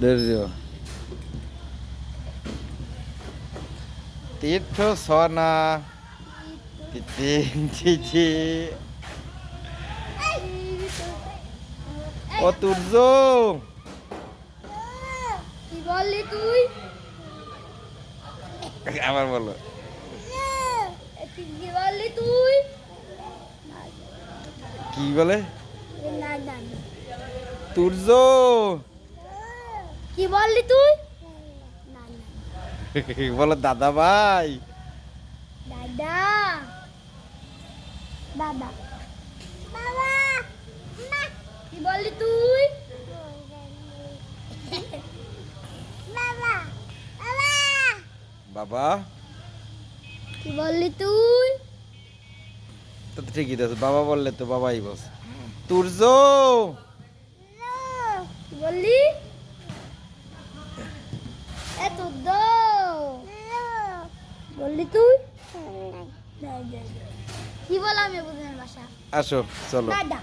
ধৈর্য তীর্থ সোনা চিচি ও তুর্য কি বললি তুই? আবার বলো কি বললি তুই? কি বলে না না না। তুর্য কি বললি তুই? না না। বলো দাদা ভাই দাদা দাদা বাবা মা। কি বললি তুই? বাবা বাবা। বাবা কি বললি তুই? তো ঠিকই আছে বাবা বললে তো বাবাই বস তুর্য কি বললি? এ তো দো বললি তুই? কি বল আমি বুঝলাম ভাষা। আসো চলো দাদা